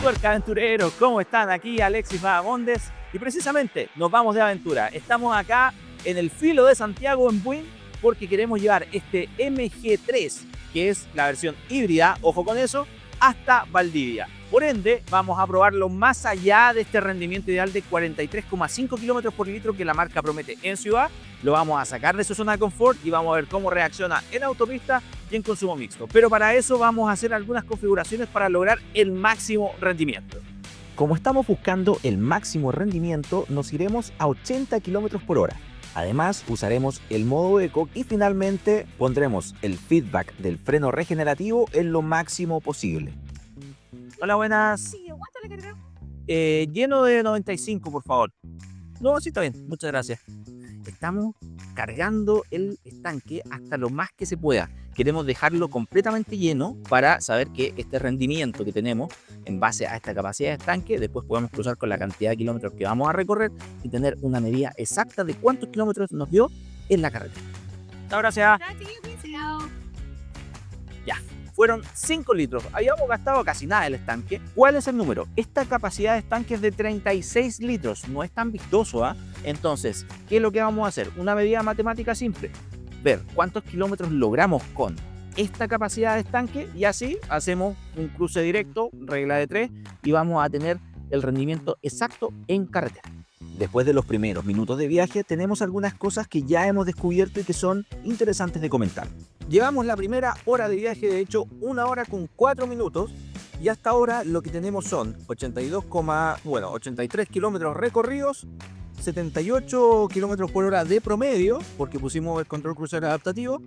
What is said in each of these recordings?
Aventureros, ¿cómo están? Aquí Alexis Vagabondes y precisamente nos vamos de aventura. Estamos acá en el filo de Santiago en Buin porque queremos llevar este MG3, que es la versión híbrida, ojo con eso, hasta Valdivia. Por ende, vamos a probarlo más allá de este rendimiento ideal de 43,5 km por litro que la marca promete en ciudad. Lo vamos a sacar de su zona de confort y vamos a ver cómo reacciona en autopista y en consumo mixto. Pero para eso vamos a hacer algunas configuraciones para lograr el máximo rendimiento. Como estamos buscando el máximo rendimiento, nos iremos a 80 km por hora. Además, usaremos el modo eco y finalmente pondremos el feedback del freno regenerativo en lo máximo posible. Hola, buenas. Sí, ¿cuánto le cargamos? Lleno de 95, por favor. No, sí, está bien. Muchas gracias. Estamos cargando el estanque hasta lo más que se pueda. Queremos dejarlo completamente lleno para saber que este rendimiento que tenemos en base a esta capacidad de estanque, después podemos cruzar con la cantidad de kilómetros que vamos a recorrer y tener una medida exacta de cuántos kilómetros nos dio en la carretera. Muchas gracias. Ya. Fueron 5 litros. Habíamos gastado casi nada el estanque. ¿Cuál es el número? Esta capacidad de estanque es de 36 litros. No es tan vistoso, ¿ah? Entonces, ¿qué es lo que vamos a hacer? Una medida matemática simple. Ver cuántos kilómetros logramos con esta capacidad de estanque y así hacemos un cruce directo, regla de 3, y vamos a tener el rendimiento exacto en carretera. Después de los primeros minutos de viaje, tenemos algunas cosas que ya hemos descubierto y que son interesantes de comentar. Llevamos la primera hora de viaje, de hecho 1 hora con 4 minutos, y hasta ahora lo que tenemos son 83 kilómetros recorridos, 78 kilómetros por hora de promedio, porque pusimos el control crucero adaptativo,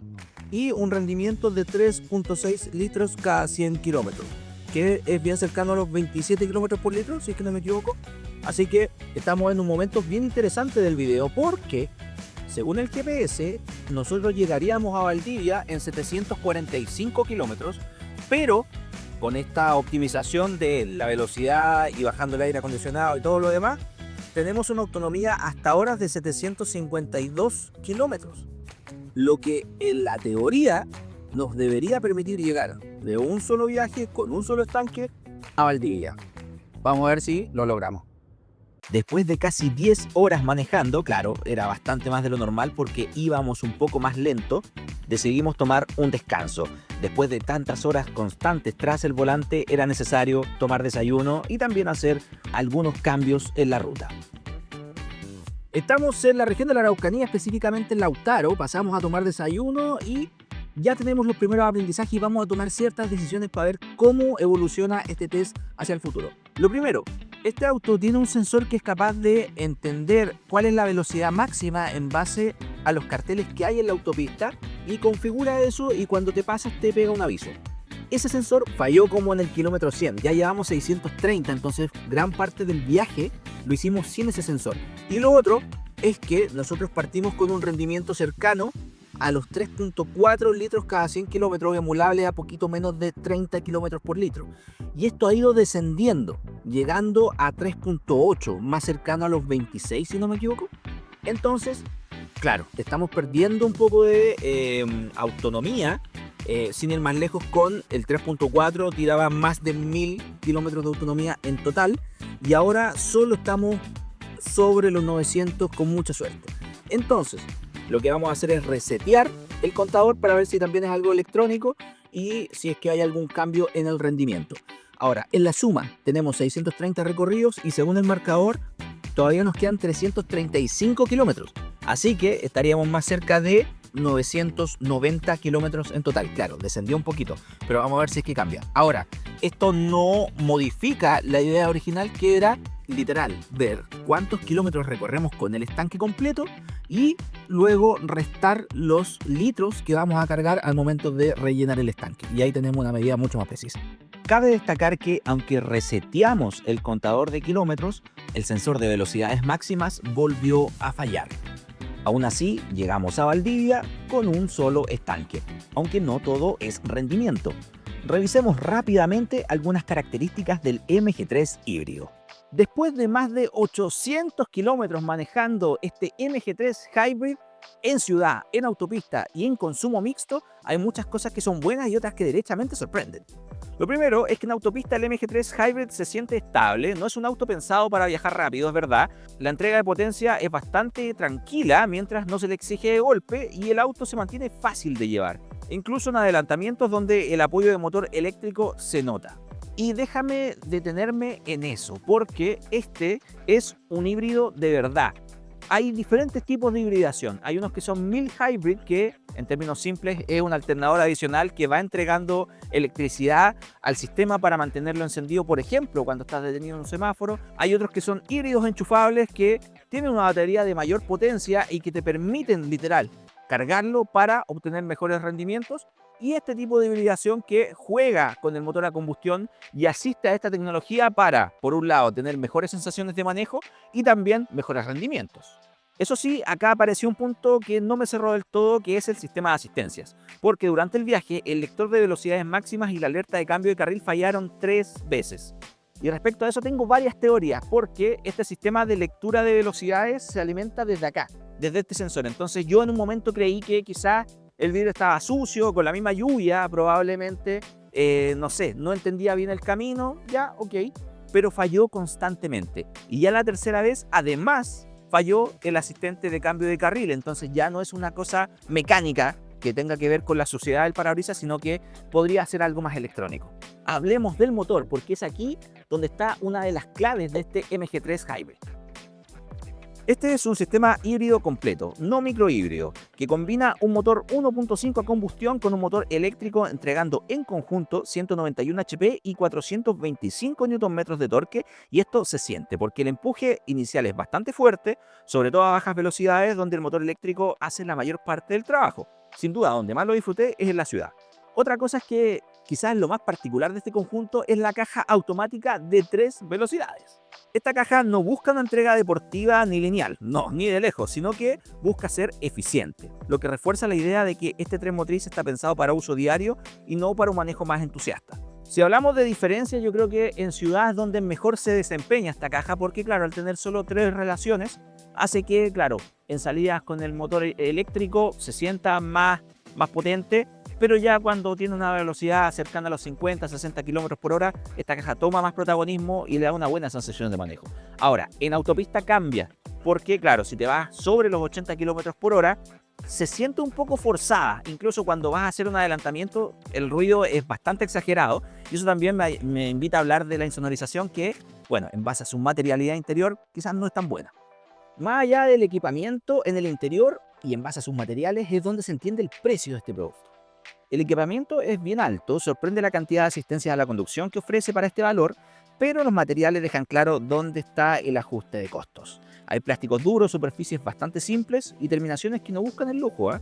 y un rendimiento de 3.6 litros cada 100 kilómetros, que es bien cercano a los 27 kilómetros por litro, si es que no me equivoco. Así que estamos en un momento bien interesante del video porque, según el GPS, nosotros llegaríamos a Valdivia en 745 kilómetros, pero con esta optimización de la velocidad y bajando el aire acondicionado y todo lo demás, tenemos una autonomía hasta ahora de 752 kilómetros, lo que en la teoría nos debería permitir llegar de un solo viaje con un solo estanque a Valdivia. Vamos a ver si lo logramos. Después de casi 10 horas manejando, claro, era bastante más de lo normal porque íbamos un poco más lento, decidimos tomar un descanso. Después de tantas horas constantes tras el volante, era necesario tomar desayuno y también hacer algunos cambios en la ruta. Estamos en la región de la Araucanía, específicamente en Lautaro. Pasamos a tomar desayuno y ya tenemos los primeros aprendizajes y vamos a tomar ciertas decisiones para ver cómo evoluciona este test hacia el futuro. Lo primero, este auto tiene un sensor que es capaz de entender cuál es la velocidad máxima en base a los carteles que hay en la autopista y configura eso, y cuando te pasas te pega un aviso. Ese sensor falló como en el kilómetro 100, ya llevamos 630, entonces gran parte del viaje lo hicimos sin ese sensor. Y lo otro es que nosotros partimos con un rendimiento cercano a los 3.4 litros cada 100 kilómetros, emulable a poquito menos de 30 kilómetros por litro. Y esto ha ido descendiendo, llegando a 3.8, más cercano a los 26 si no me equivoco. Entonces, claro, estamos perdiendo un poco de autonomía. Sin ir más lejos, con el 3.4 tiraba más de 1000 kilómetros de autonomía en total, y ahora solo estamos sobre los 900 con mucha suerte. Entonces, lo que vamos a hacer es resetear el contador para ver si también es algo electrónico y si es que hay algún cambio en el rendimiento. Ahora, en la suma tenemos 630 recorridos y según el marcador todavía nos quedan 335 kilómetros. Así que estaríamos más cerca de 990 kilómetros en total. Claro, descendió un poquito, pero vamos a ver si es que cambia. Ahora, esto no modifica la idea original, que era literal ver cuántos kilómetros recorremos con el estanque completo y luego restar los litros que vamos a cargar al momento de rellenar el estanque. Y ahí tenemos una medida mucho más precisa. Cabe destacar que aunque reseteamos el contador de kilómetros, el sensor de velocidades máximas volvió a fallar. Aún así, llegamos a Valdivia con un solo estanque, aunque no todo es rendimiento. Revisemos rápidamente algunas características del MG3 híbrido. Después de más de 800 kilómetros manejando este MG3 Hybrid, En ciudad, en autopista y en consumo mixto hay muchas cosas que son buenas y otras que derechamente sorprenden. Lo primero es que en autopista el MG3 Hybrid se siente estable, no es un auto pensado para viajar rápido, es verdad. La entrega de potencia es bastante tranquila mientras no se le exige de golpe y el auto se mantiene fácil de llevar, incluso en adelantamientos donde el apoyo de motor eléctrico se nota. Y déjame detenerme en eso, porque este es un híbrido de verdad. Hay diferentes tipos de hibridación. Hay unos que son mild hybrid, que en términos simples es un alternador adicional que va entregando electricidad al sistema para mantenerlo encendido, por ejemplo, cuando estás detenido en un semáforo. Hay otros que son híbridos enchufables que tienen una batería de mayor potencia y que te permiten, literal, cargarlo para obtener mejores rendimientos. Y este tipo de hibridación que juega con el motor a combustión y asiste a esta tecnología para, por un lado, tener mejores sensaciones de manejo y también mejores rendimientos. Eso sí, acá apareció un punto que no me cerró del todo, que es el sistema de asistencias, porque durante el viaje el lector de velocidades máximas y la alerta de cambio de carril fallaron 3 veces. Y respecto a eso tengo varias teorías, porque este sistema de lectura de velocidades se alimenta desde acá, desde este sensor. Entonces yo en un momento creí que quizás el vidrio estaba sucio, con la misma lluvia probablemente, no sé, no entendía bien el camino, ya, ok, pero falló constantemente. Y ya la tercera vez, además, falló el asistente de cambio de carril, entonces ya no es una cosa mecánica que tenga que ver con la suciedad del parabrisas, sino que podría ser algo más electrónico. Hablemos del motor, porque es aquí donde está una de las claves de este MG3 Hybrid. Este es un sistema híbrido completo, no microhíbrido, que combina un motor 1.5 a combustión con un motor eléctrico, entregando en conjunto 191 HP y 425 Nm de torque, y esto se siente porque el empuje inicial es bastante fuerte, sobre todo a bajas velocidades donde el motor eléctrico hace la mayor parte del trabajo. Sin duda, donde más lo disfruté es en la ciudad. Otra cosa es que quizás lo más particular de este conjunto es la caja automática de 3 velocidades. Esta caja no busca una entrega deportiva ni lineal, no, ni de lejos, sino que busca ser eficiente, lo que refuerza la idea de que este tren motriz está pensado para uso diario y no para un manejo más entusiasta. Si hablamos de diferencias, yo creo que en ciudades donde mejor se desempeña esta caja, porque claro, al tener solo 3 relaciones, hace que, claro, en salidas con el motor eléctrico se sienta más potente, pero ya cuando tiene una velocidad cercana a los 50-60 km por hora, esta caja toma más protagonismo y le da una buena sensación de manejo. Ahora, en autopista cambia, porque claro, si te vas sobre los 80 km por hora, se siente un poco forzada. Incluso cuando vas a hacer un adelantamiento, el ruido es bastante exagerado, y eso también me invita a hablar de la insonorización que, bueno, en base a su materialidad interior, quizás no es tan buena. Más allá del equipamiento, en el interior y en base a sus materiales es donde se entiende el precio de este producto. El equipamiento es bien alto, sorprende la cantidad de asistencia a la conducción que ofrece para este valor, pero los materiales dejan claro dónde está el ajuste de costos. Hay plásticos duros, superficies bastante simples y terminaciones que no buscan el lujo, ¿eh?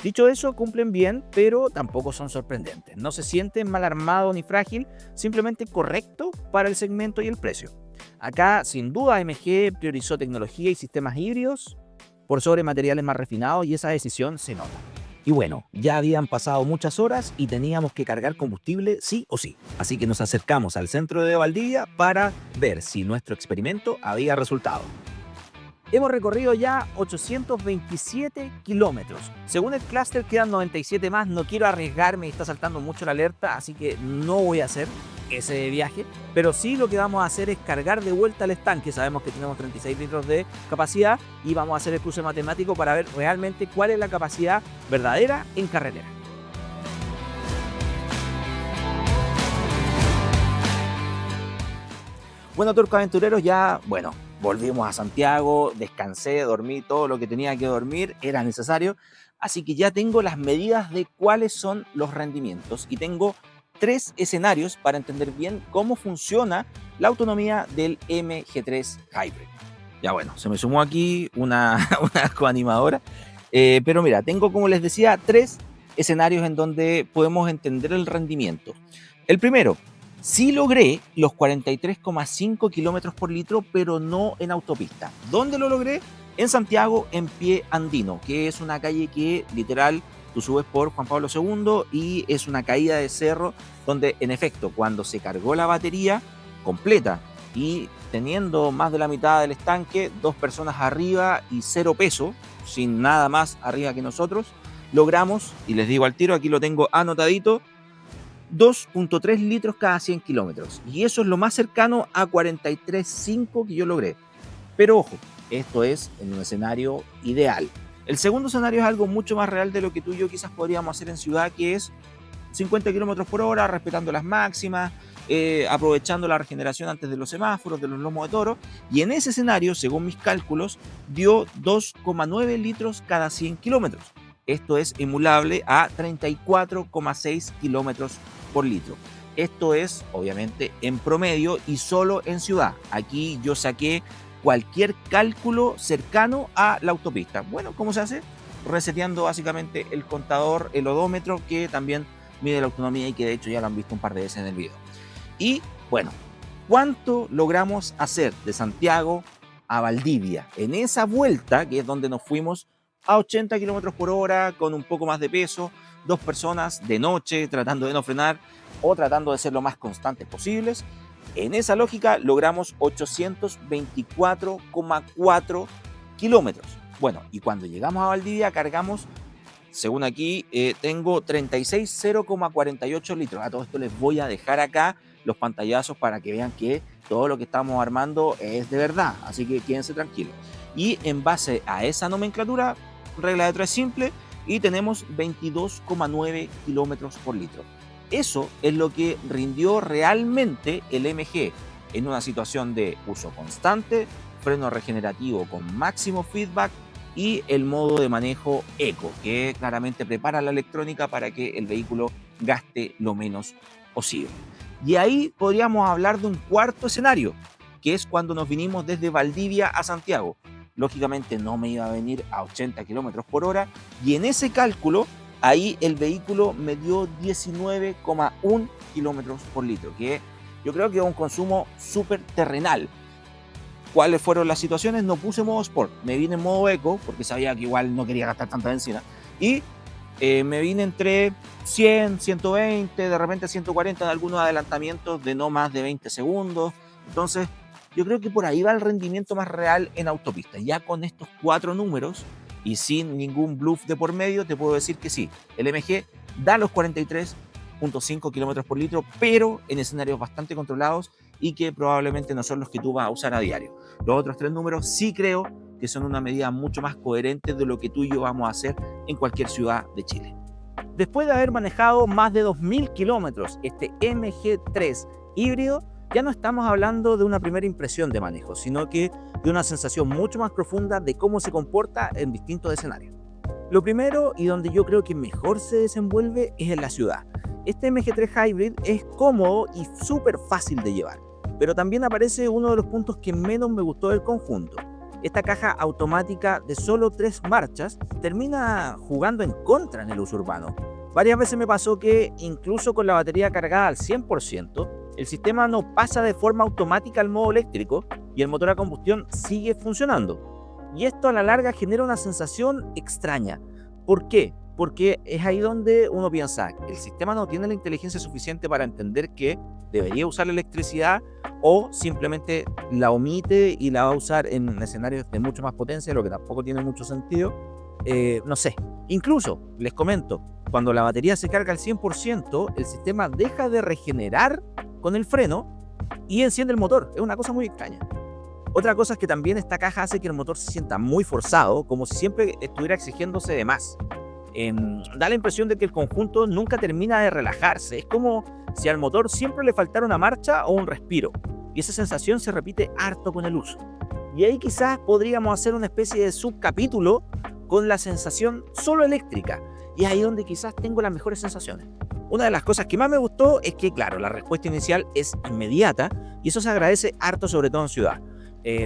Dicho eso, cumplen bien, pero tampoco son sorprendentes. No se sienten mal armado ni frágil, simplemente correcto para el segmento y el precio. Acá, sin duda, AMG priorizó tecnología y sistemas híbridos por sobre materiales más refinados, y esa decisión se nota. Y bueno, ya habían pasado muchas horas y teníamos que cargar combustible sí o sí. Así que nos acercamos al centro de Valdivia para ver si nuestro experimento había resultado. Hemos recorrido ya 827 kilómetros. Según el clúster quedan 97 más. No quiero arriesgarme y está saltando mucho la alerta, así que no voy a hacer ese viaje. Pero sí, lo que vamos a hacer es cargar de vuelta al estanque. Sabemos que tenemos 36 litros de capacidad y vamos a hacer el cruce matemático para ver realmente cuál es la capacidad verdadera en carretera. Bueno, turcos aventureros, ya, bueno, volvimos a Santiago, descansé, dormí todo lo que tenía que dormir, era necesario. Así que ya tengo las medidas de cuáles son los rendimientos y tengo 3 escenarios para entender bien cómo funciona la autonomía del MG3 Hybrid. Ya bueno, se me sumó aquí una coanimadora, pero mira, tengo, como les decía, 3 escenarios en donde podemos entender el rendimiento. El primero, sí logré los 43,5 kilómetros por litro, pero no en autopista. ¿Dónde lo logré? En Santiago, en Pie Andino, que es una calle que literal tú subes por Juan Pablo II y es una caída de cerro donde, en efecto, cuando se cargó la batería completa y teniendo más de la mitad del estanque, 2 personas arriba y 0 peso, sin nada más arriba que nosotros, logramos, y les digo al tiro, aquí lo tengo anotadito, 2.3 litros cada 100 kilómetros. Y eso es lo más cercano a 43.5 que yo logré. Pero ojo, esto es en un escenario ideal. El segundo escenario es algo mucho más real de lo que tú y yo quizás podríamos hacer en ciudad, que es 50 kilómetros por hora, respetando las máximas, aprovechando la regeneración antes de los semáforos, de los lomos de toro. Y en ese escenario, según mis cálculos, dio 2,9 litros cada 100 kilómetros. Esto es emulable a 34,6 kilómetros por litro. Esto es, obviamente, en promedio y solo en ciudad. Aquí yo saqué cualquier cálculo cercano a la autopista. Bueno, ¿cómo se hace? Reseteando básicamente el contador, el odómetro, que también mide la autonomía y que de hecho ya lo han visto un par de veces en el video. Y bueno, ¿cuánto logramos hacer de Santiago a Valdivia? En esa vuelta, que es donde nos fuimos a 80 kilómetros por hora, con un poco más de peso, 2 personas de noche, tratando de no frenar o tratando de ser lo más constantes posibles. En esa lógica logramos 824,4 kilómetros. Bueno, y cuando llegamos a Valdivia cargamos, según aquí, tengo 36,048 litros. A todo esto les voy a dejar acá los pantallazos para que vean que todo lo que estamos armando es de verdad. Así que quédense tranquilos. Y en base a esa nomenclatura, regla de 3 simple, y tenemos 22,9 kilómetros por litro. Eso es lo que rindió realmente el MG en una situación de uso constante, freno regenerativo con máximo feedback y el modo de manejo eco, que claramente prepara la electrónica para que el vehículo gaste lo menos posible. Y ahí podríamos hablar de un cuarto escenario, que es cuando nos vinimos desde Valdivia a Santiago. Lógicamente no me iba a venir a 80 kilómetros por hora, y en ese cálculo, ahí el vehículo me dio 19,1 kilómetros por litro, que yo creo que es un consumo súper terrenal. ¿Cuáles fueron las situaciones? No puse modo Sport, me vine en modo Eco, porque sabía que igual no quería gastar tanta benzina, y me vine entre 100, 120, de repente 140 en algunos adelantamientos de no más de 20 segundos. Entonces, yo creo que por ahí va el rendimiento más real en autopista. Ya con estos 4 números y sin ningún bluff de por medio, te puedo decir que sí, el MG da los 43,5 kilómetros por litro, pero en escenarios bastante controlados y que probablemente no son los que tú vas a usar a diario. Los otros 3 números sí creo que son una medida mucho más coherente de lo que tú y yo vamos a hacer en cualquier ciudad de Chile. Después de haber manejado más de 2.000 kilómetros, este MG3 híbrido, ya no estamos hablando de una primera impresión de manejo, sino que de una sensación mucho más profunda de cómo se comporta en distintos escenarios. Lo primero, y donde yo creo que mejor se desenvuelve, es en la ciudad. Este MG3 Hybrid es cómodo y súper fácil de llevar, pero también aparece uno de los puntos que menos me gustó del conjunto. Esta caja automática de solo 3 marchas termina jugando en contra en el uso urbano. Varias veces me pasó que, incluso con la batería cargada al 100%, el sistema no pasa de forma automática al modo eléctrico y el motor a combustión sigue funcionando. Y esto a la larga genera una sensación extraña. ¿Por qué? Porque es ahí donde uno piensa, el sistema no tiene la inteligencia suficiente para entender que debería usar la electricidad, o simplemente la omite y la va a usar en escenarios de mucho más potencia, lo que tampoco tiene mucho sentido. No sé. Incluso, les comento, cuando la batería se carga al 100%, el sistema deja de regenerar con el freno y enciende el motor. Es una cosa muy extraña. Otra cosa es que también esta caja hace que el motor se sienta muy forzado, como si siempre estuviera exigiéndose de más. Da la impresión de que el conjunto nunca termina de relajarse. Es como si al motor siempre le faltara una marcha o un respiro. Y esa sensación se repite harto con el uso. Y ahí quizás podríamos hacer una especie de subcapítulo con la sensación solo eléctrica. Y es ahí donde quizás tengo las mejores sensaciones. Una de las cosas que más me gustó es que, claro, la respuesta inicial es inmediata y eso se agradece harto, sobre todo en ciudad.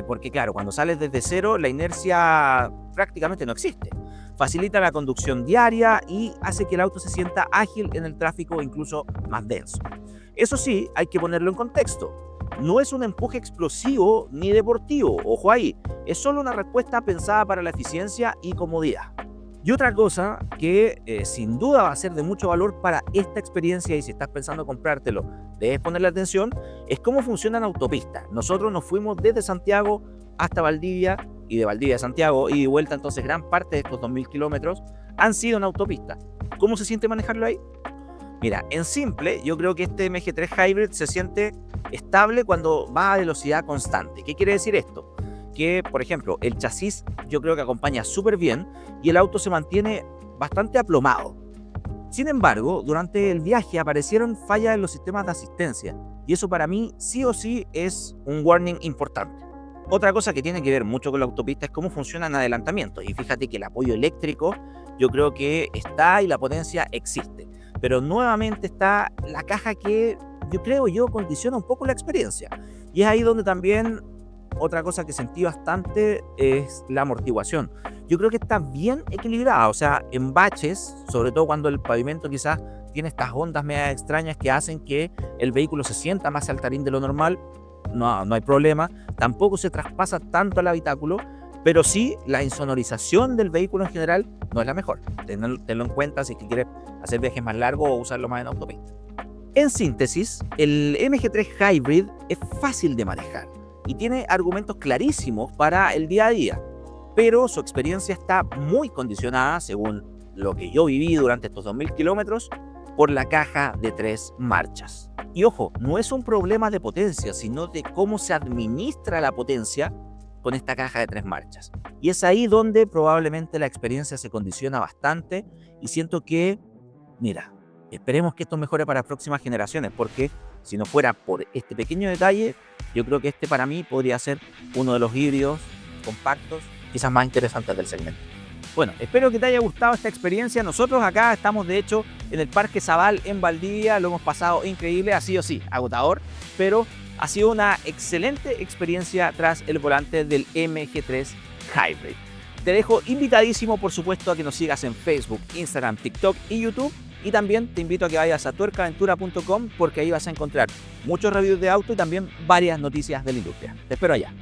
Porque, claro, cuando sales desde cero, la inercia prácticamente no existe. Facilita la conducción diaria y hace que el auto se sienta ágil en el tráfico, incluso más denso. Eso sí, hay que ponerlo en contexto. No es un empuje explosivo ni deportivo, ojo ahí, es solo una respuesta pensada para la eficiencia y comodidad. Y otra cosa que sin duda va a ser de mucho valor para esta experiencia, y si estás pensando comprártelo, debes ponerle atención, es cómo funcionan autopistas. Nosotros nos fuimos desde Santiago hasta Valdivia, y de Valdivia a Santiago, y de vuelta, entonces gran parte de estos 2000 kilómetros han sido en autopista. ¿Cómo se siente manejarlo ahí? Mira, en simple, yo creo que este MG3 Hybrid se siente estable cuando va a velocidad constante. ¿Qué quiere decir esto? Que, por ejemplo, el chasis yo creo que acompaña súper bien y el auto se mantiene bastante aplomado. Sin embargo, durante el viaje aparecieron fallas en los sistemas de asistencia, y eso para mí sí o sí es un warning importante. Otra cosa que tiene que ver mucho con la autopista es cómo funcionan adelantamientos, y fíjate que el apoyo eléctrico yo creo que está y la potencia existe, pero nuevamente está la caja que yo condiciona un poco la experiencia, y es ahí donde también otra cosa que sentí bastante es la amortiguación. Yo creo que está bien equilibrada, o sea, en baches, sobre todo cuando el pavimento quizás tiene estas ondas medio extrañas que hacen que el vehículo se sienta más saltarín de lo normal, no hay problema. Tampoco se traspasa tanto al habitáculo, pero sí la insonorización del vehículo en general no es la mejor. Tenlo en cuenta si es que quieres hacer viajes más largos o usarlo más en autopista. En síntesis, el MG3 Hybrid es fácil de manejar y tiene argumentos clarísimos para el día a día, pero su experiencia está muy condicionada, según lo que yo viví durante estos 2000 kilómetros, por la caja de 3 marchas. Y ojo, no es un problema de potencia, sino de cómo se administra la potencia con esta caja de 3 marchas. Y es ahí donde probablemente la experiencia se condiciona bastante, y siento que, mira, esperemos que esto mejore para próximas generaciones, porque si no fuera por este pequeño detalle, yo creo que este para mí podría ser uno de los híbridos compactos quizás más interesantes del segmento. Bueno, espero que te haya gustado esta experiencia. Nosotros acá estamos de hecho en el Parque Zabal en Valdivia, lo hemos pasado increíble, ha sido sí, agotador, pero ha sido una excelente experiencia tras el volante del MG3 Hybrid. Te dejo invitadísimo, por supuesto, a que nos sigas en Facebook, Instagram, TikTok y YouTube. Y también te invito a que vayas a tuercaventura.com, porque ahí vas a encontrar muchos reviews de auto y también varias noticias de la industria. Te espero allá.